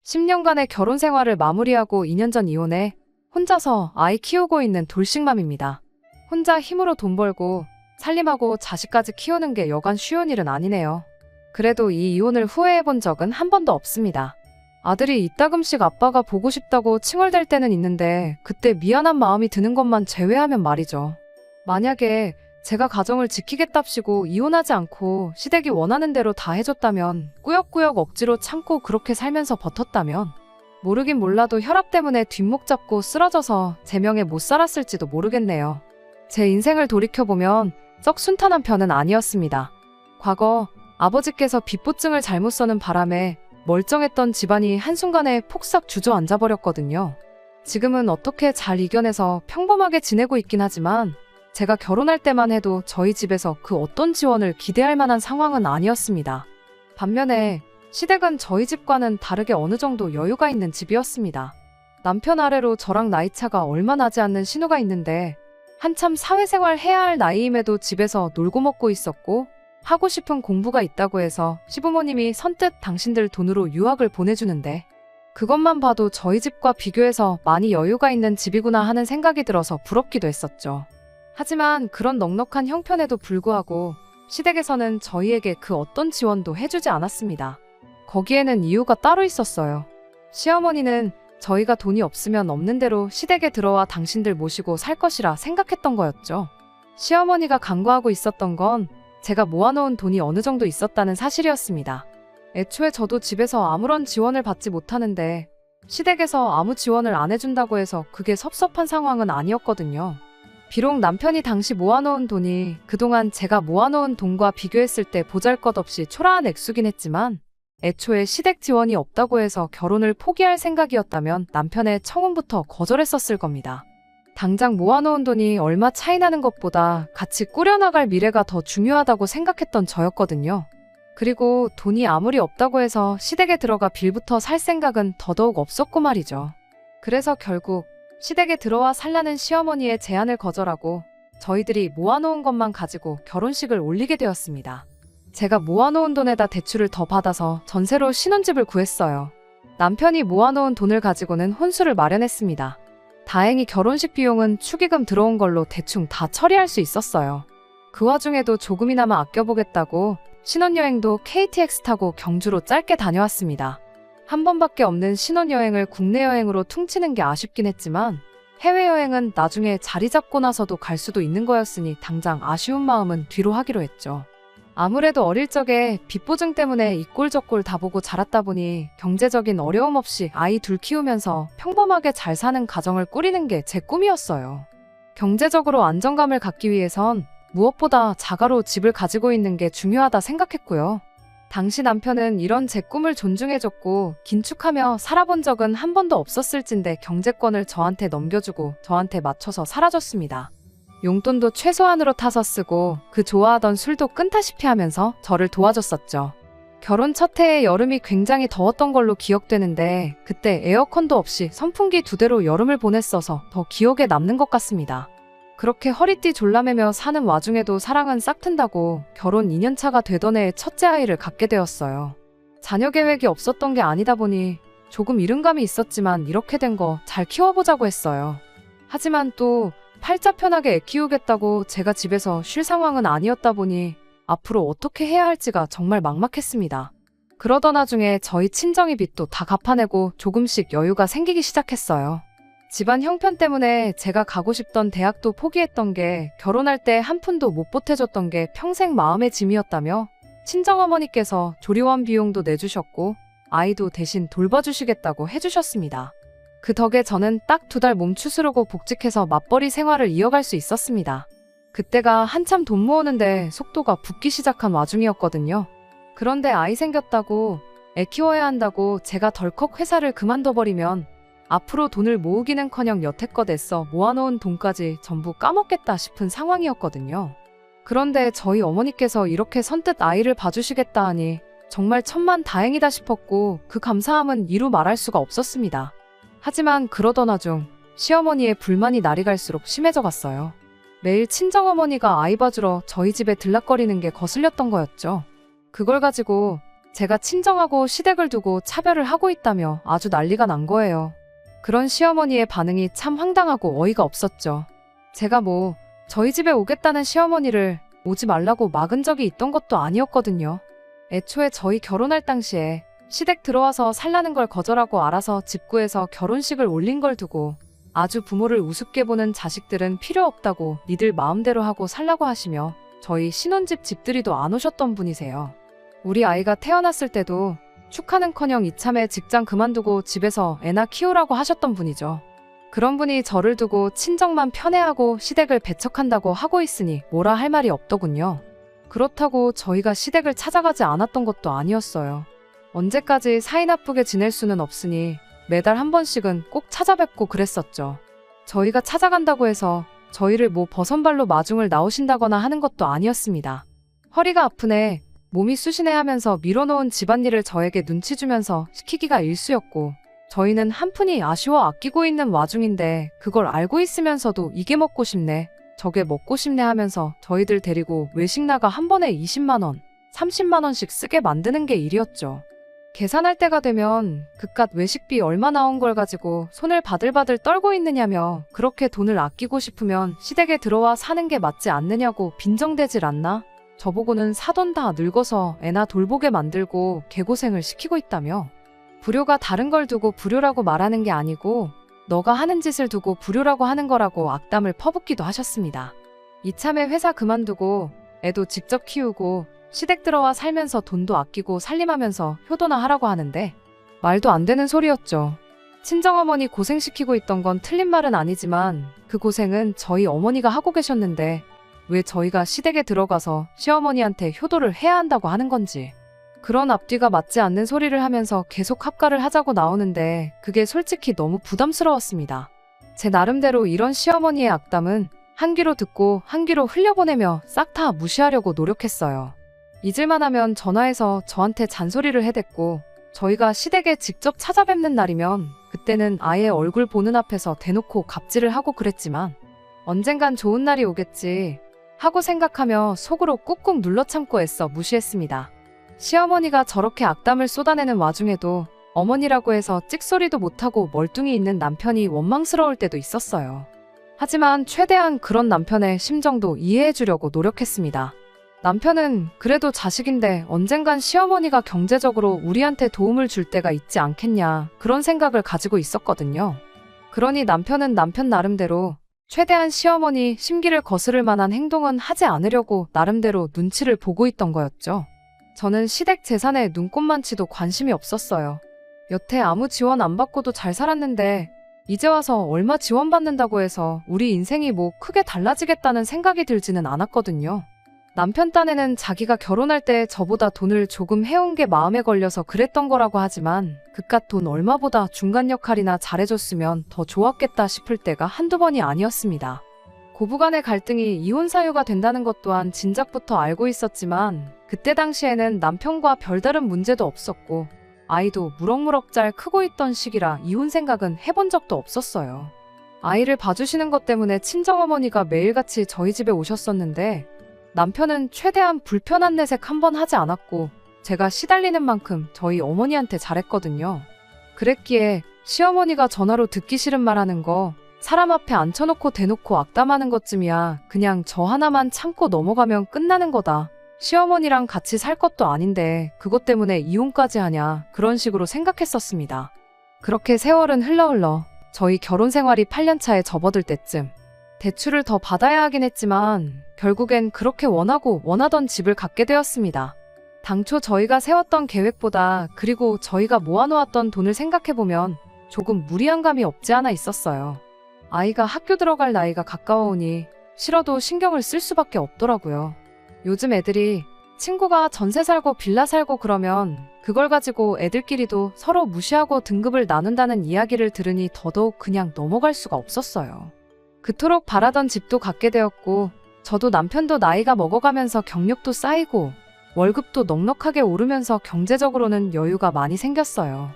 10년간의 결혼 생활을 마무리하고 2년 전 이혼해 혼자서 아이 키우고 있는 돌싱맘입니다. 혼자 힘으로 돈 벌고 살림하고 자식까지 키우는 게 여간 쉬운 일은 아니네요. 그래도 이 이혼을 후회해 본 적은 한 번도 없습니다. 아들이 이따금씩 아빠가 보고 싶다고 칭얼댈 때는 있는데 그때 미안한 마음이 드는 것만 제외하면 말이죠. 만약에 제가 가정을 지키겠답시고 이혼하지 않고 시댁이 원하는 대로 다 해줬다면, 꾸역꾸역 억지로 참고 그렇게 살면서 버텼다면, 모르긴 몰라도 혈압 때문에 뒷목 잡고 쓰러져서 제 명에 못 살았을지도 모르겠네요. 제 인생을 돌이켜보면 썩 순탄한 편은 아니었습니다. 과거 아버지께서 빚보증을 잘못 써는 바람에 멀쩡했던 집안이 한순간에 폭삭 주저앉아 버렸거든요. 지금은 어떻게 잘 이겨내서 평범하게 지내고 있긴 하지만 제가 결혼할 때만 해도 저희 집에서 그 어떤 지원을 기대할 만한 상황은 아니었습니다. 반면에 시댁은 저희 집과는 다르게 어느 정도 여유가 있는 집이었습니다. 남편 아래로 저랑 나이차가 얼마 나지 않는 신우가 있는데 한참 사회생활 해야 할 나이임에도 집에서 놀고 먹고 있었고, 하고 싶은 공부가 있다고 해서 시부모님이 선뜻 당신들 돈으로 유학을 보내주는데, 그것만 봐도 저희 집과 비교해서 많이 여유가 있는 집이구나 하는 생각이 들어서 부럽기도 했었죠. 하지만 그런 넉넉한 형편에도 불구하고 시댁에서는 저희에게 그 어떤 지원도 해주지 않았습니다. 거기에는 이유가 따로 있었어요. 시어머니는 저희가 돈이 없으면 없는 대로 시댁에 들어와 당신들 모시고 살 것이라 생각했던 거였죠. 시어머니가 간과하고 있었던 건 제가 모아놓은 돈이 어느 정도 있었다는 사실이었습니다. 애초에 저도 집에서 아무런 지원을 받지 못하는데 시댁에서 아무 지원을 안 해준다고 해서 그게 섭섭한 상황은 아니었거든요. 비록 남편이 당시 모아놓은 돈이 그동안 제가 모아놓은 돈과 비교했을 때 보잘것없이 초라한 액수긴 했지만, 애초에 시댁 지원이 없다고 해서 결혼을 포기할 생각이었다면 남편의 청혼부터 거절했었을 겁니다. 당장 모아놓은 돈이 얼마 차이 나는 것보다 같이 꾸려나갈 미래가 더 중요하다고 생각했던 저였거든요. 그리고 돈이 아무리 없다고 해서 시댁에 들어가 빌부터 살 생각은 더더욱 없었고 말이죠. 그래서 결국 시댁에 들어와 살라는 시어머니의 제안을 거절하고 저희들이 모아놓은 것만 가지고 결혼식을 올리게 되었습니다. 제가 모아놓은 돈에다 대출을 더 받아서 전세로 신혼집을 구했어요. 남편이 모아놓은 돈을 가지고는 혼수를 마련했습니다. 다행히 결혼식 비용은 축의금 들어온 걸로 대충 다 처리할 수 있었어요. 그 와중에도 조금이나마 아껴보겠다고 신혼여행도 KTX 타고 경주로 짧게 다녀왔습니다. 한 번밖에 없는 신혼여행을 국내 여행으로 퉁치는 게 아쉽긴 했지만 해외여행은 나중에 자리 잡고 나서도 갈 수도 있는 거였으니 당장 아쉬운 마음은 뒤로 하기로 했죠. 아무래도 어릴 적에 빚보증 때문에 이 꼴 저 꼴 다 보고 자랐다 보니 경제적인 어려움 없이 아이 둘 키우면서 평범하게 잘 사는 가정을 꾸리는 게 제 꿈이었어요. 경제적으로 안정감을 갖기 위해선 무엇보다 자가로 집을 가지고 있는 게 중요하다 생각했고요. 당시 남편은 이런 제 꿈을 존중해줬고 긴축하며 살아본 적은 한 번도 없었을진데 경제권을 저한테 넘겨주고 저한테 맞춰서 살아줬습니다. 용돈도 최소한으로 타서 쓰고 그 좋아하던 술도 끊다시피 하면서 저를 도와줬었죠. 결혼 첫 해의 여름이 굉장히 더웠던 걸로 기억되는데 그때 에어컨도 없이 선풍기 2대로 여름을 보냈어서 더 기억에 남는 것 같습니다. 그렇게 허리띠 졸라매며 사는 와중에도 사랑은 싹튼다고 결혼 2년차가 되던 해에 첫째 아이를 갖게 되었어요. 자녀 계획이 없었던 게 아니다 보니 조금 이른감이 있었지만 이렇게 된 거 잘 키워보자고 했어요. 하지만 또 팔자 편하게 애 키우겠다고 제가 집에서 쉴 상황은 아니었다 보니 앞으로 어떻게 해야 할지가 정말 막막했습니다. 그러던 와중에 저희 친정이 빚도 다 갚아내고 조금씩 여유가 생기기 시작했어요. 집안 형편 때문에 제가 가고 싶던 대학도 포기했던 게 결혼할 때 한 푼도 못 보태줬던 게 평생 마음의 짐이었다며 친정어머니께서 조리원 비용도 내주셨고 아이도 대신 돌봐주시겠다고 해주셨습니다. 그 덕에 저는 딱 2달 몸 추스르고 복직해서 맞벌이 생활을 이어갈 수 있었습니다. 그때가 한참 돈 모으는데 속도가 붙기 시작한 와중이었거든요. 그런데 아이 생겼다고 애 키워야 한다고 제가 덜컥 회사를 그만둬버리면 앞으로 돈을 모으기는커녕 여태껏 애써 모아놓은 돈까지 전부 까먹겠다 싶은 상황이었거든요. 그런데 저희 어머니께서 이렇게 선뜻 아이를 봐주시겠다 하니 정말 천만다행이다 싶었고 그 감사함은 이루 말할 수가 없었습니다. 하지만 그러던 와중 시어머니의 불만이 날이 갈수록 심해져 갔어요. 매일 친정어머니가 아이 봐주러 저희 집에 들락거리는 게 거슬렸던 거였죠. 그걸 가지고 제가 친정하고 시댁을 두고 차별을 하고 있다며 아주 난리가 난 거예요. 그런 시어머니의 반응이 참 황당하고 어이가 없었죠. 제가 저희 집에 오겠다는 시어머니를 오지 말라고 막은 적이 있던 것도 아니었거든요. 애초에 저희 결혼할 당시에 시댁 들어와서 살라는 걸 거절하고 알아서 집 구해서 결혼식을 올린 걸 두고 아주 부모를 우습게 보는 자식들은 필요 없다고 니들 마음대로 하고 살라고 하시며 저희 신혼집 집들이도 안 오셨던 분이세요. 우리 아이가 태어났을 때도 축하는커녕 이참에 직장 그만두고 집에서 애나 키우라고 하셨던 분이죠. 그런 분이 저를 두고 친정만 편애하고 시댁을 배척한다고 하고 있으니 뭐라 할 말이 없더군요. 그렇다고 저희가 시댁을 찾아가지 않았던 것도 아니었어요. 언제까지 사이 나쁘게 지낼 수는 없으니 매달 한 번씩은 꼭 찾아뵙고 그랬었죠. 저희가 찾아간다고 해서 저희를 버선발로 마중을 나오신다거나 하는 것도 아니었습니다. 허리가 아프네, 몸이 쑤시네 하면서 밀어놓은 집안일을 저에게 눈치 주면서 시키기가 일쑤였고 저희는 한푼이 아쉬워 아끼고 있는 와중인데 그걸 알고 있으면서도 이게 먹고 싶네, 저게 먹고 싶네 하면서 저희들 데리고 외식 나가 한 번에 20만 원, 30만 원씩 쓰게 만드는 게 일이었죠. 계산할 때가 되면 그깟 외식비 얼마 나온 걸 가지고 손을 바들바들 떨고 있느냐며 그렇게 돈을 아끼고 싶으면 시댁에 들어와 사는 게 맞지 않느냐고 빈정대질 않나? 저보고는 사돈 다 늙어서 애나 돌보게 만들고 개고생을 시키고 있다며. 불효가 다른 걸 두고 불효라고 말하는 게 아니고 너가 하는 짓을 두고 불효라고 하는 거라고 악담을 퍼붓기도 하셨습니다. 이참에 회사 그만두고 애도 직접 키우고 시댁 들어와 살면서 돈도 아끼고 살림하면서 효도나 하라고 하는데 말도 안 되는 소리였죠. 친정어머니 고생시키고 있던 건 틀린 말은 아니지만 그 고생은 저희 어머니가 하고 계셨는데 왜 저희가 시댁에 들어가서 시어머니한테 효도를 해야 한다고 하는 건지. 그런 앞뒤가 맞지 않는 소리를 하면서 계속 합가를 하자고 나오는데 그게 솔직히 너무 부담스러웠습니다. 제 나름대로 이런 시어머니의 악담은 한 귀로 듣고 한 귀로 흘려보내며 싹 다 무시하려고 노력했어요. 잊을만 하면 전화해서 저한테 잔소리를 해댔고 저희가 시댁에 직접 찾아뵙는 날이면 그때는 아예 얼굴 보는 앞에서 대놓고 갑질을 하고 그랬지만 언젠간 좋은 날이 오겠지 하고 생각하며 속으로 꾹꾹 눌러 참고 애써 무시했습니다. 시어머니가 저렇게 악담을 쏟아내는 와중에도 어머니라고 해서 찍소리도 못하고 멀뚱히 있는 남편이 원망스러울 때도 있었어요. 하지만 최대한 그런 남편의 심정도 이해해주려고 노력했습니다. 남편은 그래도 자식인데 언젠간 시어머니가 경제적으로 우리한테 도움을 줄 때가 있지 않겠냐 그런 생각을 가지고 있었거든요. 그러니 남편은 남편 나름대로 최대한 시어머니 심기를 거스를 만한 행동은 하지 않으려고 나름대로 눈치를 보고 있던 거였죠. 저는 시댁 재산에 눈꼽만치도 관심이 없었어요. 여태 아무 지원 안 받고도 잘 살았는데 이제 와서 얼마 지원받는다고 해서 우리 인생이 크게 달라지겠다는 생각이 들지는 않았거든요. 남편 딴에는 자기가 결혼할 때 저보다 돈을 조금 해온 게 마음에 걸려서 그랬던 거라고 하지만 그깟 돈 얼마보다 중간 역할이나 잘해줬으면 더 좋았겠다 싶을 때가 한두 번이 아니었습니다. 고부간의 갈등이 이혼 사유가 된다는 것 또한 진작부터 알고 있었지만 그때 당시에는 남편과 별다른 문제도 없었고 아이도 무럭무럭 잘 크고 있던 시기라 이혼 생각은 해본 적도 없었어요. 아이를 봐주시는 것 때문에 친정어머니가 매일같이 저희 집에 오셨었는데 남편은 최대한 불편한 내색 한 번 하지 않았고 제가 시달리는 만큼 저희 어머니한테 잘했거든요. 그랬기에 시어머니가 전화로 듣기 싫은 말 하는 거 사람 앞에 앉혀놓고 대놓고 악담하는 것쯤이야 그냥 저 하나만 참고 넘어가면 끝나는 거다. 시어머니랑 같이 살 것도 아닌데 그것 때문에 이혼까지 하냐 그런 식으로 생각했었습니다. 그렇게 세월은 흘러 저희 결혼 생활이 8년 차에 접어들 때쯤 대출을 더 받아야 하긴 했지만 결국엔 그렇게 원하던 집을 갖게 되었습니다. 당초 저희가 세웠던 계획보다 그리고 저희가 모아놓았던 돈을 생각해보면 조금 무리한 감이 없지 않아 있었어요. 아이가 학교 들어갈 나이가 가까워오니 싫어도 신경을 쓸 수밖에 없더라고요. 요즘 애들이 친구가 전세 살고 빌라 살고 그러면 그걸 가지고 애들끼리도 서로 무시하고 등급을 나눈다는 이야기를 들으니 더더욱 그냥 넘어갈 수가 없었어요. 그토록 바라던 집도 갖게 되었고 저도 남편도 나이가 먹어가면서 경력도 쌓이고 월급도 넉넉하게 오르면서 경제적으로는 여유가 많이 생겼어요.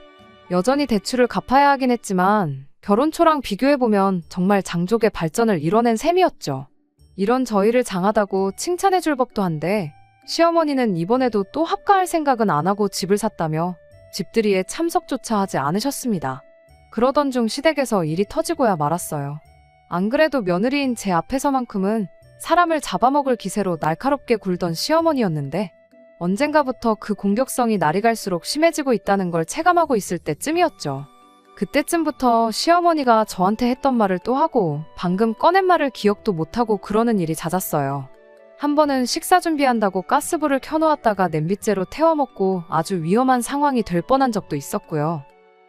여전히 대출을 갚아야 하긴 했지만 결혼 초랑 비교해보면 정말 장족의 발전을 이뤄낸 셈이었죠. 이런 저희를 장하다고 칭찬해줄 법도 한데 시어머니는 이번에도 또 합가할 생각은 안 하고 집을 샀다며 집들이에 참석조차 하지 않으셨습니다. 그러던 중 시댁에서 일이 터지고야 말았어요. 안 그래도 며느리인 제 앞에서만큼은 사람을 잡아먹을 기세로 날카롭게 굴던 시어머니였는데 언젠가부터 그 공격성이 날이 갈수록 심해지고 있다는 걸 체감하고 있을 때쯤이었죠. 그때쯤부터 시어머니가 저한테 했던 말을 또 하고 방금 꺼낸 말을 기억도 못하고 그러는 일이 잦았어요. 한 번은 식사 준비한다고 가스불을 켜놓았다가 냄비째로 태워먹고 아주 위험한 상황이 될 뻔한 적도 있었고요.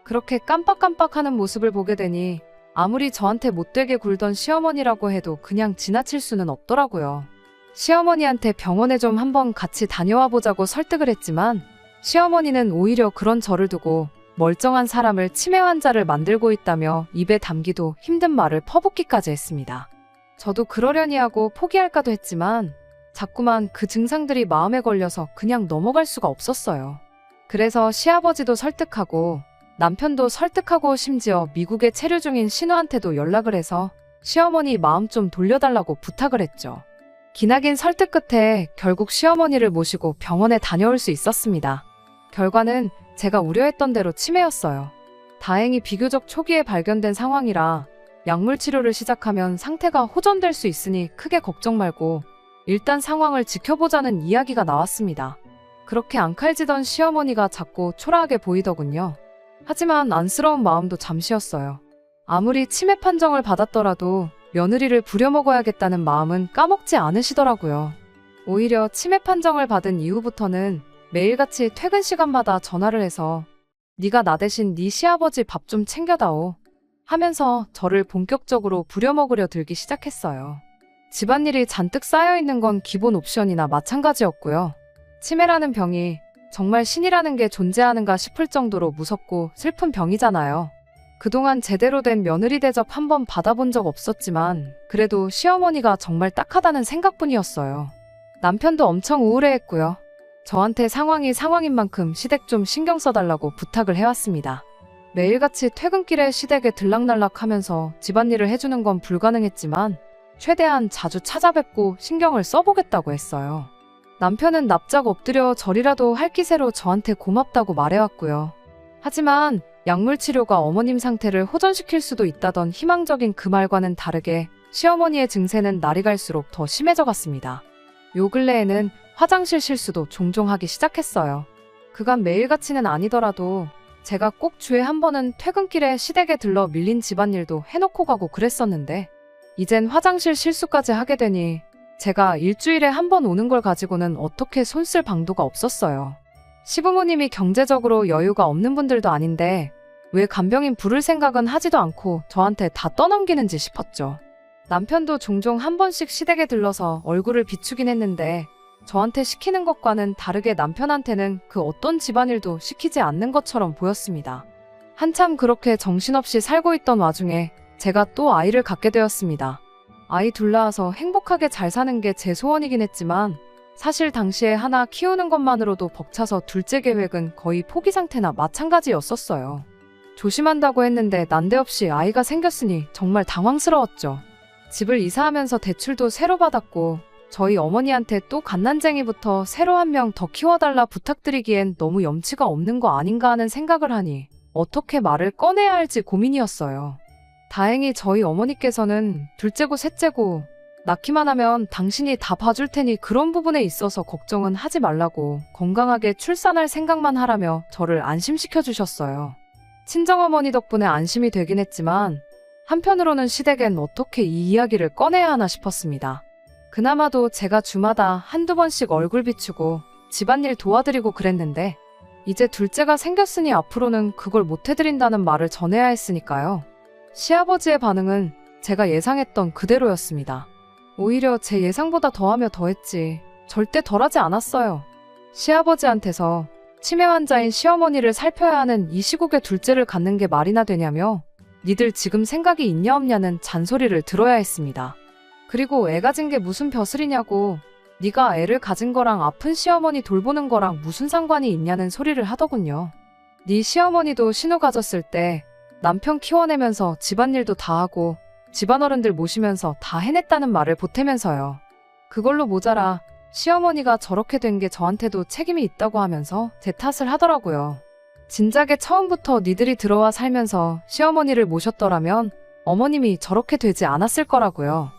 그렇게 깜빡깜빡하는 모습을 보게 되니 아무리 저한테 못되게 굴던 시어머니라고 해도 그냥 지나칠 수는 없더라고요. 시어머니한테 병원에 좀 한번 같이 다녀와 보자고 설득을 했지만 시어머니는 오히려 그런 저를 두고 멀쩡한 사람을 치매 환자를 만들고 있다며 입에 담기도 힘든 말을 퍼붓기까지 했습니다. 저도 그러려니 하고 포기할까도 했지만 자꾸만 그 증상들이 마음에 걸려서 그냥 넘어갈 수가 없었어요. 그래서 시아버지도 설득하고 남편도 설득하고 심지어 미국에 체류 중인 신우한테도 연락을 해서 시어머니 마음 좀 돌려달라고 부탁을 했죠. 기나긴 설득 끝에 결국 시어머니를 모시고 병원에 다녀올 수 있었습니다. 결과는 제가 우려했던 대로 치매였어요. 다행히 비교적 초기에 발견된 상황이라 약물 치료를 시작하면 상태가 호전될 수 있으니 크게 걱정 말고 일단 상황을 지켜보자는 이야기가 나왔습니다. 그렇게 앙칼지던 시어머니가 자꾸 초라하게 보이더군요. 하지만 안쓰러운 마음도 잠시였어요. 아무리 치매 판정을 받았더라도 며느리를 부려먹어야겠다는 마음은 까먹지 않으시더라고요. 오히려 치매 판정을 받은 이후부터는 매일같이 퇴근 시간마다 전화를 해서 네가 나 대신 네 시아버지 밥 좀 챙겨다오 하면서 저를 본격적으로 부려먹으려 들기 시작했어요. 집안일이 잔뜩 쌓여있는 건 기본 옵션이나 마찬가지였고요. 치매라는 병이 정말 신이라는 게 존재하는가 싶을 정도로 무섭고 슬픈 병이잖아요. 그동안 제대로 된 며느리 대접 한 번 받아본 적 없었지만 그래도 시어머니가 정말 딱하다는 생각뿐이었어요. 남편도 엄청 우울해했고요. 저한테 상황이 상황인 만큼 시댁 좀 신경 써달라고 부탁을 해왔습니다. 매일같이 퇴근길에 시댁에 들락날락하면서 집안일을 해주는 건 불가능했지만 최대한 자주 찾아뵙고 신경을 써보겠다고 했어요. 남편은 납작 엎드려 절이라도 할 기세로 저한테 고맙다고 말해왔고요. 하지만 약물 치료가 어머님 상태를 호전시킬 수도 있다던 희망적인 그 말과는 다르게 시어머니의 증세는 날이 갈수록 더 심해져 갔습니다. 요 근래에는 화장실 실수도 종종 하기 시작했어요. 그간 매일같이는 아니더라도 제가 꼭 주에 한 번은 퇴근길에 시댁에 들러 밀린 집안일도 해놓고 가고 그랬었는데 이젠 화장실 실수까지 하게 되니 제가 일주일에 한 번 오는 걸 가지고는 어떻게 손쓸 방도가 없었어요. 시부모님이 경제적으로 여유가 없는 분들도 아닌데 왜 간병인 부를 생각은 하지도 않고 저한테 다 떠넘기는지 싶었죠. 남편도 종종 한 번씩 시댁에 들러서 얼굴을 비추긴 했는데 저한테 시키는 것과는 다르게 남편한테는 그 어떤 집안일도 시키지 않는 것처럼 보였습니다. 한참 그렇게 정신없이 살고 있던 와중에 제가 또 아이를 갖게 되었습니다. 아이 둘 낳아서 행복하게 잘 사는 게 제 소원이긴 했지만 사실 당시에 하나 키우는 것만으로도 벅차서 둘째 계획은 거의 포기 상태나 마찬가지였었어요. 조심한다고 했는데 난데없이 아이가 생겼으니 정말 당황스러웠죠. 집을 이사하면서 대출도 새로 받았고 저희 어머니한테 또 갓난쟁이부터 새로 한 명 더 키워달라 부탁드리기엔 너무 염치가 없는 거 아닌가 하는 생각을 하니 어떻게 말을 꺼내야 할지 고민이었어요. 다행히 저희 어머니께서는 둘째고 셋째고 낳기만 하면 당신이 다 봐줄 테니 그런 부분에 있어서 걱정은 하지 말라고 건강하게 출산할 생각만 하라며 저를 안심시켜 주셨어요. 친정어머니 덕분에 안심이 되긴 했지만 한편으로는 시댁엔 어떻게 이 이야기를 꺼내야 하나 싶었습니다. 그나마도 제가 주마다 한두 번씩 얼굴 비추고 집안일 도와드리고 그랬는데 이제 둘째가 생겼으니 앞으로는 그걸 못 해드린다는 말을 전해야 했으니까요. 시아버지의 반응은 제가 예상했던 그대로였습니다. 오히려 제 예상보다 더하며 더했지 절대 덜하지 않았어요. 시아버지한테서 치매 환자인 시어머니를 살펴야 하는 이 시국에 둘째를 갖는 게 말이나 되냐며 니들 지금 생각이 있냐 없냐는 잔소리를 들어야 했습니다. 그리고 애 가진 게 무슨 벼슬이냐고 네가 애를 가진 거랑 아픈 시어머니 돌보는 거랑 무슨 상관이 있냐는 소리를 하더군요. 네 시어머니도 신우 가졌을 때 남편 키워내면서 집안일도 다 하고 집안어른들 모시면서 다 해냈다는 말을 보태면서요. 그걸로 모자라 시어머니가 저렇게 된 게 저한테도 책임이 있다고 하면서 제 탓을 하더라고요. 진작에 처음부터 니들이 들어와 살면서 시어머니를 모셨더라면 어머님이 저렇게 되지 않았을 거라고요.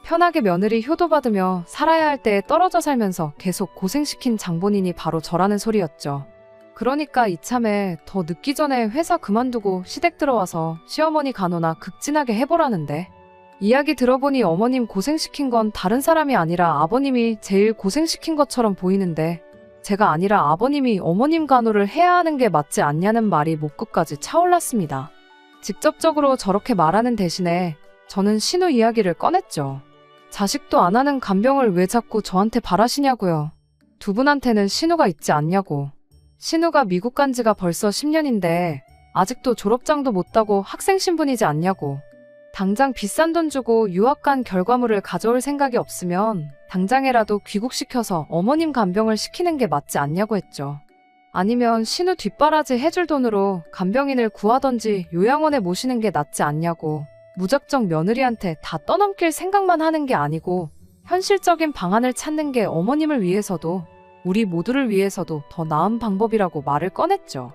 편하게 며느리 효도받으며 살아야 할 때에 떨어져 살면서 계속 고생시킨 장본인이 바로 저라는 소리였죠. 그러니까 이참에 더 늦기 전에 회사 그만두고 시댁 들어와서 시어머니 간호나 극진하게 해보라는데, 이야기 들어보니 어머님 고생시킨 건 다른 사람이 아니라 아버님이 제일 고생시킨 것처럼 보이는데, 제가 아니라 아버님이 어머님 간호를 해야 하는 게 맞지 않냐는 말이 목끝까지 차올랐습니다. 직접적으로 저렇게 말하는 대신에 저는 신우 이야기를 꺼냈죠. 자식도 안 하는 간병을 왜 자꾸 저한테 바라시냐고요. 두 분한테는 신우가 있지 않냐고. 신우가 미국 간 지가 벌써 10년인데 아직도 졸업장도 못 따고 학생 신분이지 않냐고. 당장 비싼 돈 주고 유학 간 결과물을 가져올 생각이 없으면 당장에라도 귀국시켜서 어머님 간병을 시키는 게 맞지 않냐고 했죠. 아니면 신우 뒷바라지 해줄 돈으로 간병인을 구하던지 요양원에 모시는 게 낫지 않냐고. 무작정 며느리한테 다 떠넘길 생각만 하는 게 아니고 현실적인 방안을 찾는 게 어머님을 위해서도 우리 모두를 위해서도 더 나은 방법이라고 말을 꺼냈죠.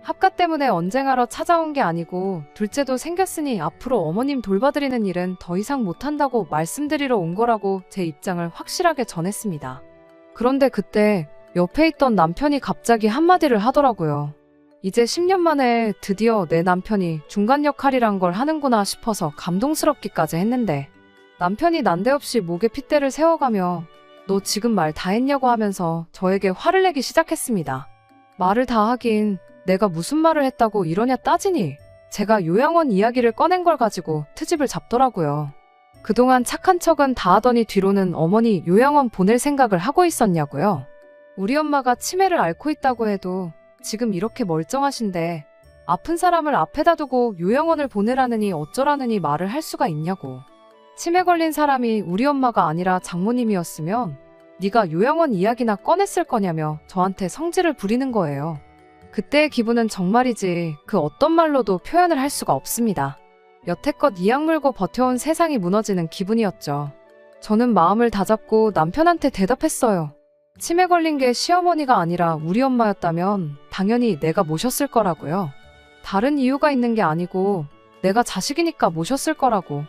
합가 때문에 언쟁하러 찾아온 게 아니고 둘째도 생겼으니 앞으로 어머님 돌봐드리는 일은 더 이상 못한다고 말씀드리러 온 거라고 제 입장을 확실하게 전했습니다. 그런데 그때 옆에 있던 남편이 갑자기 한마디를 하더라고요. 이제 10년 만에 드디어 내 남편이 중간 역할이란 걸 하는구나 싶어서 감동스럽기까지 했는데, 남편이 난데없이 목에 핏대를 세워가며 너 지금 말 다 했냐고 하면서 저에게 화를 내기 시작했습니다. 말을 다 하긴 내가 무슨 말을 했다고 이러냐 따지니 제가 요양원 이야기를 꺼낸 걸 가지고 트집을 잡더라고요. 그동안 착한 척은 다 하더니 뒤로는 어머니 요양원 보낼 생각을 하고 있었냐고요. 우리 엄마가 치매를 앓고 있다고 해도 지금 이렇게 멀쩡하신데 아픈 사람을 앞에다 두고 요양원을 보내라느니 어쩌라느니 말을 할 수가 있냐고. 치매 걸린 사람이 우리 엄마가 아니라 장모님이었으면 네가 요양원 이야기나 꺼냈을 거냐며 저한테 성질을 부리는 거예요. 그때의 기분은 정말이지 그 어떤 말로도 표현을 할 수가 없습니다. 여태껏 이악 물고 버텨온 세상이 무너지는 기분이었죠. 저는 마음을 다잡고 남편한테 대답했어요. 치매 걸린 게 시어머니가 아니라 우리 엄마였다면 당연히 내가 모셨을 거라고요. 다른 이유가 있는 게 아니고 내가 자식이니까 모셨을 거라고.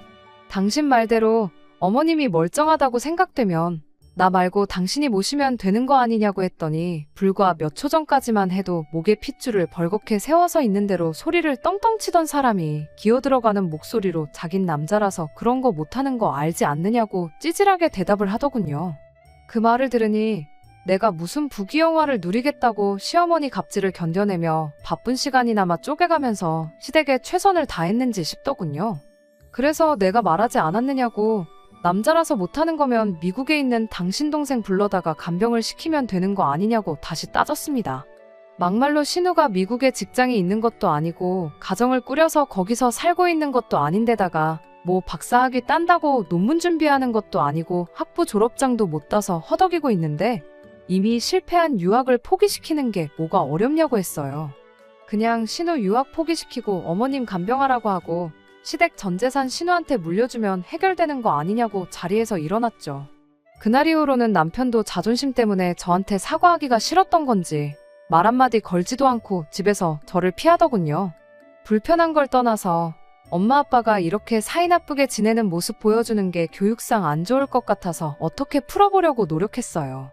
당신 말대로 어머님이 멀쩡하다고 생각되면 나 말고 당신이 모시면 되는 거 아니냐고 했더니 불과 몇 초 전까지만 해도 목에 핏줄을 벌겋게 세워서 있는 대로 소리를 떵떵 치던 사람이 기어들어가는 목소리로 자긴 남자라서 그런 거 못하는 거 알지 않느냐고 찌질하게 대답을 하더군요. 그 말을 들으니 내가 무슨 부귀영화를 누리겠다고 시어머니 갑질을 견뎌내며 바쁜 시간이나마 쪼개가면서 시댁에 최선을 다했는지 싶더군요. 그래서 내가 말하지 않았느냐고, 남자라서 못하는 거면 미국에 있는 당신 동생 불러다가 간병을 시키면 되는 거 아니냐고 다시 따졌습니다. 막말로 신우가 미국에 직장이 있는 것도 아니고 가정을 꾸려서 거기서 살고 있는 것도 아닌데다가 뭐 박사학위 딴다고 논문 준비하는 것도 아니고 학부 졸업장도 못 따서 허덕이고 있는데 이미 실패한 유학을 포기시키는 게 뭐가 어렵냐고 했어요. 그냥 신우 유학 포기시키고 어머님 간병하라고 하고 시댁 전 재산 신우한테 물려주면 해결되는 거 아니냐고 자리에서 일어났죠. 그날 이후로는 남편도 자존심 때문에 저한테 사과하기가 싫었던 건지 말 한마디 걸지도 않고 집에서 저를 피하더군요. 불편한 걸 떠나서 엄마 아빠가 이렇게 사이 나쁘게 지내는 모습 보여주는 게 교육상 안 좋을 것 같아서 어떻게 풀어보려고 노력했어요.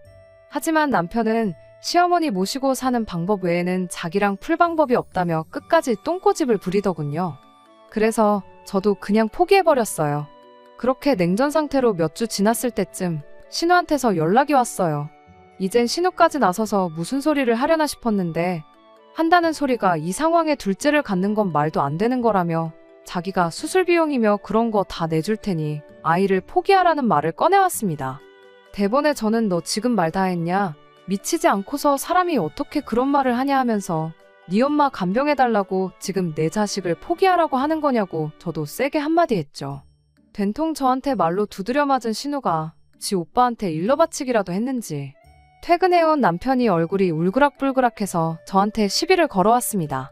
하지만 남편은 시어머니 모시고 사는 방법 외에는 자기랑 풀 방법이 없다며 끝까지 똥꼬집을 부리더군요. 그래서 저도 그냥 포기해버렸어요. 그렇게 냉전 상태로 몇 주 지났을 때쯤 신우한테서 연락이 왔어요. 이젠 신우까지 나서서 무슨 소리를 하려나 싶었는데 한다는 소리가 이 상황에 둘째를 갖는 건 말도 안 되는 거라며 자기가 수술 비용이며 그런 거 다 내줄 테니 아이를 포기하라는 말을 꺼내왔습니다. 대본에 저는 너 지금 말 다 했냐? 미치지 않고서 사람이 어떻게 그런 말을 하냐 하면서 네 엄마 간병해달라고 지금 내 자식을 포기하라고 하는 거냐고 저도 세게 한마디 했죠. 된통 저한테 말로 두드려 맞은 신우가 지 오빠한테 일러바치기라도 했는지 퇴근해온 남편이 얼굴이 울그락불그락해서 저한테 시비를 걸어왔습니다.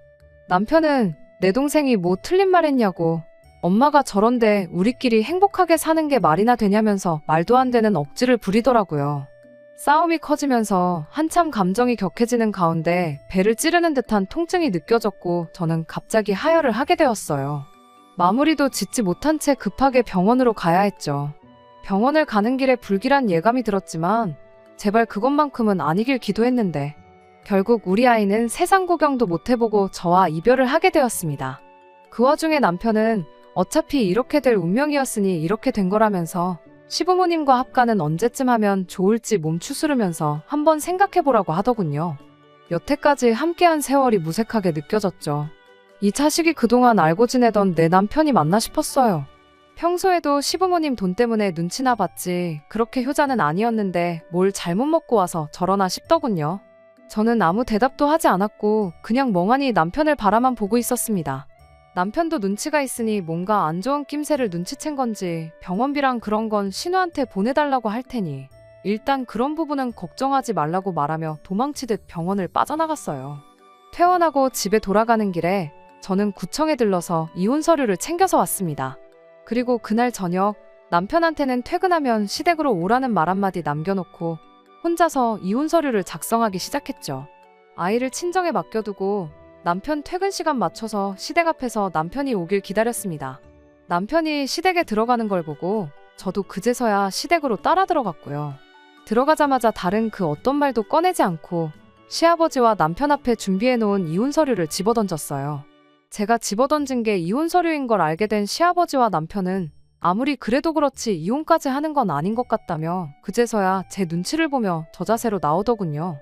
남편은 내 동생이 뭐 틀린 말 했냐고, 엄마가 저런데 우리끼리 행복하게 사는 게 말이나 되냐면서 말도 안 되는 억지를 부리더라고요. 싸움이 커지면서 한참 감정이 격해지는 가운데 배를 찌르는 듯한 통증이 느껴졌고 저는 갑자기 하혈을 하게 되었어요. 마무리도 짓지 못한 채 급하게 병원으로 가야 했죠. 병원을 가는 길에 불길한 예감이 들었지만 제발 그것만큼은 아니길 기도했는데 결국 우리 아이는 세상 구경도 못 해보고 저와 이별을 하게 되었습니다. 그 와중에 남편은 어차피 이렇게 될 운명이었으니 이렇게 된 거라면서 시부모님과 합가는 언제쯤 하면 좋을지 몸 추스르면서 한번 생각해보라고 하더군요. 여태까지 함께한 세월이 무색하게 느껴졌죠. 이 자식이 그동안 알고 지내던 내 남편이 맞나 싶었어요. 평소에도 시부모님 돈 때문에 눈치나 봤지 그렇게 효자는 아니었는데 뭘 잘못 먹고 와서 저러나 싶더군요. 저는 아무 대답도 하지 않았고 그냥 멍하니 남편을 바라만 보고 있었습니다. 남편도 눈치가 있으니 뭔가 안 좋은 낌새를 눈치챈 건지 병원비랑 그런 건 신우한테 보내달라고 할 테니 일단 그런 부분은 걱정하지 말라고 말하며 도망치듯 병원을 빠져나갔어요. 퇴원하고 집에 돌아가는 길에 저는 구청에 들러서 이혼 서류를 챙겨서 왔습니다. 그리고 그날 저녁 남편한테는 퇴근하면 시댁으로 오라는 말 한마디 남겨놓고 혼자서 이혼 서류를 작성하기 시작했죠. 아이를 친정에 맡겨두고 남편 퇴근 시간 맞춰서 시댁 앞에서 남편이 오길 기다렸습니다. 남편이 시댁에 들어가는 걸 보고 저도 그제서야 시댁으로 따라 들어갔고요. 들어가자마자 다른 그 어떤 말도 꺼내지 않고 시아버지와 남편 앞에 준비해놓은 이혼 서류를 집어던졌어요. 제가 집어던진 게 이혼 서류인 걸 알게 된 시아버지와 남편은 아무리 그래도 그렇지 이혼까지 하는 건 아닌 것 같다며 그제서야 제 눈치를 보며 저 자세로 나오더군요.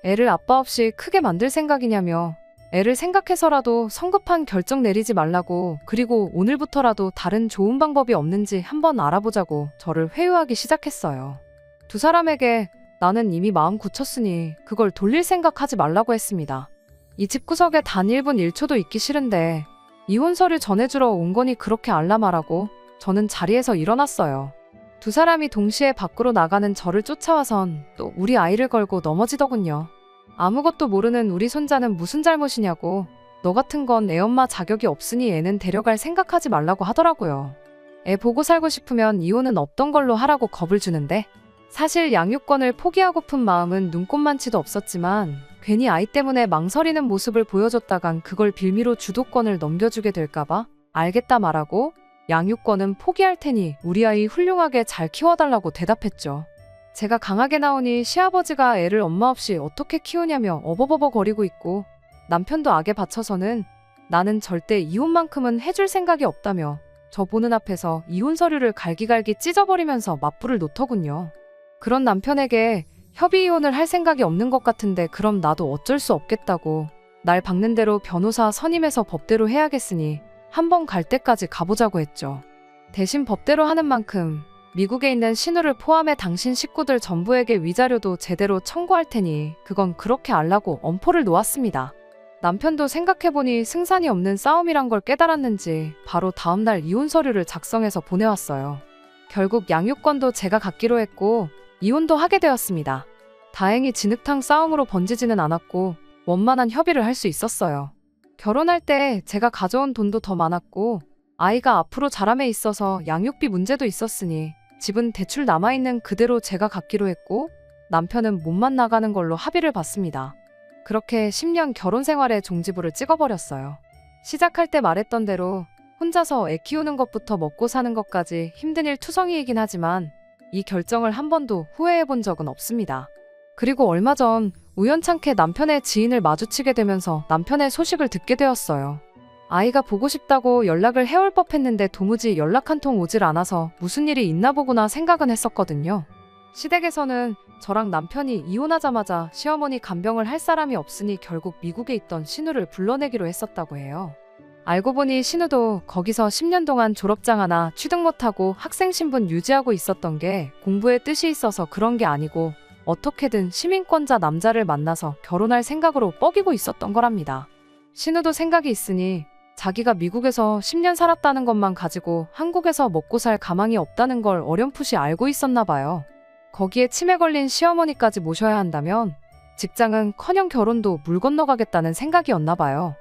애를 아빠 없이 크게 만들 생각이냐며 애를 생각해서라도 성급한 결정 내리지 말라고 그리고 오늘부터라도 다른 좋은 방법이 없는지 한번 알아보자고 저를 회유하기 시작했어요. 두 사람에게 나는 이미 마음 굳혔으니 그걸 돌릴 생각하지 말라고 했습니다. 이 집구석에 단 1분 1초도 있기 싫은데 이혼 서류 전해주러 온 거니 그렇게 알라말하고 저는 자리에서 일어났어요. 두 사람이 동시에 밖으로 나가는 저를 쫓아와선 또 우리 아이를 걸고 넘어지더군요. 아무것도 모르는 우리 손자는 무슨 잘못이냐고 너 같은 건 애엄마 자격이 없으니 애는 데려갈 생각하지 말라고 하더라고요. 애 보고 살고 싶으면 이혼은 없던 걸로 하라고 겁을 주는데 사실 양육권을 포기하고픈 마음은 눈꼽만치도 없었지만 괜히 아이 때문에 망설이는 모습을 보여줬다간 그걸 빌미로 주도권을 넘겨주게 될까봐 알겠다 말하고 양육권은 포기할 테니 우리 아이 훌륭하게 잘 키워달라고 대답했죠. 제가 강하게 나오니 시아버지가 애를 엄마 없이 어떻게 키우냐며 어버버버거리고 있고 남편도 악에 받쳐서는 나는 절대 이혼만큼은 해줄 생각이 없다며 저 보는 앞에서 이혼 서류를 갈기갈기 찢어버리면서 맞불을 놓더군요. 그런 남편에게 협의 이혼을 할 생각이 없는 것 같은데 그럼 나도 어쩔 수 없겠다고 날 박는 대로 변호사 선임해서 법대로 해야겠으니 한번 갈 때까지 가보자고 했죠. 대신 법대로 하는 만큼 미국에 있는 신우를 포함해 당신 식구들 전부에게 위자료도 제대로 청구할 테니 그건 그렇게 알라고 엄포를 놓았습니다. 남편도 생각해보니 승산이 없는 싸움이란 걸 깨달았는지 바로 다음날 이혼 서류를 작성해서 보내왔어요. 결국 양육권도 제가 갖기로 했고 이혼도 하게 되었습니다. 다행히 진흙탕 싸움으로 번지지는 않았고 원만한 협의를 할 수 있었어요. 결혼할 때 제가 가져온 돈도 더 많았고 아이가 앞으로 자람에 있어서 양육비 문제도 있었으니 집은 대출 남아있는 그대로 제가 갖기로 했고 남편은 몸만 나가는 걸로 합의를 봤습니다. 그렇게 10년 결혼 생활에 종지부를 찍어버렸어요. 시작할 때 말했던 대로 혼자서 애 키우는 것부터 먹고 사는 것까지 힘든 일 투성이이긴 하지만 이 결정을 한 번도 후회해본 적은 없습니다. 그리고 얼마 전 우연찮게 남편의 지인을 마주치게 되면서 남편의 소식을 듣게 되었어요. 아이가 보고 싶다고 연락을 해올 법했는데 도무지 연락 한 통 오질 않아서 무슨 일이 있나 보구나 생각은 했었거든요. 시댁에서는 저랑 남편이 이혼하자마자 시어머니 간병을 할 사람이 없으니 결국 미국에 있던 신우를 불러내기로 했었다고 해요. 알고 보니 신우도 거기서 10년 동안 졸업장 하나 취득 못하고 학생 신분 유지하고 있었던 게 공부에 뜻이 있어서 그런 게 아니고 어떻게든 시민권자 남자를 만나서 결혼할 생각으로 뻐기고 있었던 거랍니다. 신우도 생각이 있으니 자기가 미국에서 10년 살았다는 것만 가지고 한국에서 먹고 살 가망이 없다는 걸 어렴풋이 알고 있었나 봐요. 거기에 치매 걸린 시어머니까지 모셔야 한다면 직장은커녕 결혼도 물 건너가겠다는 생각이었나 봐요.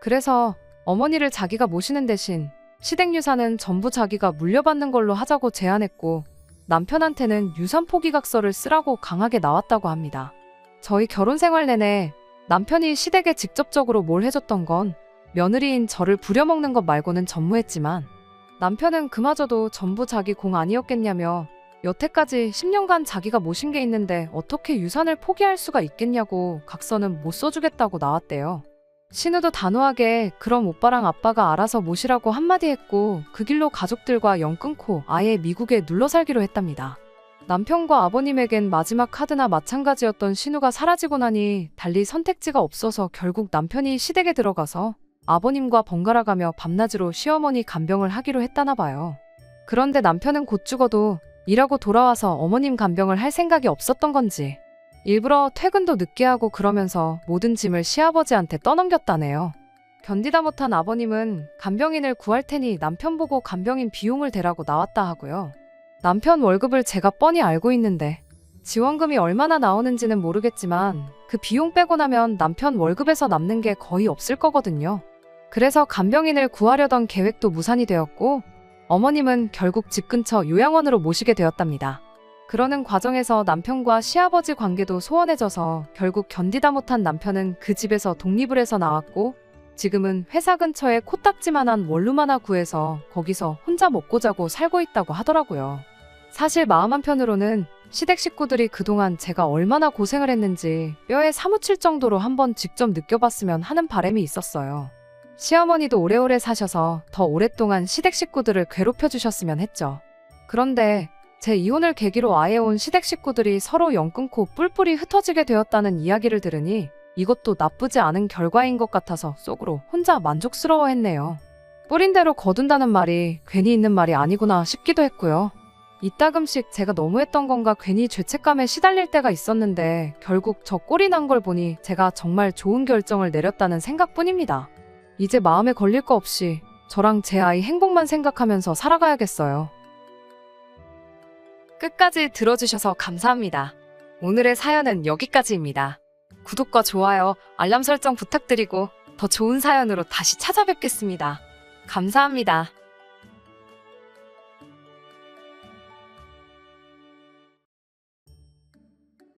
그래서 어머니를 자기가 모시는 대신 시댁 유산은 전부 자기가 물려받는 걸로 하자고 제안했고 남편한테는 유산 포기각서를 쓰라고 강하게 나왔다고 합니다. 저희 결혼 생활 내내 남편이 시댁에 직접적으로 뭘 해줬던 건 며느리인 저를 부려먹는 것 말고는 전무했지만 남편은 그마저도 전부 자기 공 아니었겠냐며 여태까지 10년간 자기가 모신 게 있는데 어떻게 유산을 포기할 수가 있겠냐고 각서는 못 써주겠다고 나왔대요. 신우도 단호하게 그럼 오빠랑 아빠가 알아서 모시라고 한마디 했고 그 길로 가족들과 연 끊고 아예 미국에 눌러 살기로 했답니다. 남편과 아버님에겐 마지막 카드나 마찬가지였던 신우가 사라지고 나니 달리 선택지가 없어서 결국 남편이 시댁에 들어가서 아버님과 번갈아가며 밤낮으로 시어머니 간병을 하기로 했다나 봐요. 그런데 남편은 곧 죽어도 일하고 돌아와서 어머님 간병을 할 생각이 없었던 건지 일부러 퇴근도 늦게 하고 그러면서 모든 짐을 시아버지한테 떠넘겼다네요. 견디다 못한 아버님은 간병인을 구할 테니 남편 보고 간병인 비용을 대라고 나왔다 하고요. 남편 월급을 제가 뻔히 알고 있는데 지원금이 얼마나 나오는지는 모르겠지만 그 비용 빼고 나면 남편 월급에서 남는 게 거의 없을 거거든요. 그래서 간병인을 구하려던 계획도 무산이 되었고 어머님은 결국 집 근처 요양원으로 모시게 되었답니다. 그러는 과정에서 남편과 시아버지 관계도 소원해져서 결국 견디다 못한 남편은 그 집에서 독립을 해서 나왔고 지금은 회사 근처에 코딱지만한 원룸 하나 구해서 거기서 혼자 먹고 자고 살고 있다고 하더라고요. 사실 마음 한편으로는 시댁 식구들이 그동안 제가 얼마나 고생을 했는지 뼈에 사무칠 정도로 한번 직접 느껴봤으면 하는 바람이 있었어요. 시어머니도 오래오래 사셔서 더 오랫동안 시댁 식구들을 괴롭혀주셨으면 했죠. 그런데 제 이혼을 계기로 아예 온 시댁 식구들이 서로 연 끊고 뿔뿔이 흩어지게 되었다는 이야기를 들으니 이것도 나쁘지 않은 결과인 것 같아서 속으로 혼자 만족스러워했네요. 뿌린 대로 거둔다는 말이 괜히 있는 말이 아니구나 싶기도 했고요. 이따금씩 제가 너무했던 건가 괜히 죄책감에 시달릴 때가 있었는데 결국 저 꼴이 난 걸 보니 제가 정말 좋은 결정을 내렸다는 생각뿐입니다. 이제 마음에 걸릴 거 없이 저랑 제 아이 행복만 생각하면서 살아가야겠어요. 끝까지 들어주셔서 감사합니다. 오늘의 사연은 여기까지입니다. 구독과 좋아요, 알람 설정 부탁드리고 더 좋은 사연으로 다시 찾아뵙겠습니다. 감사합니다.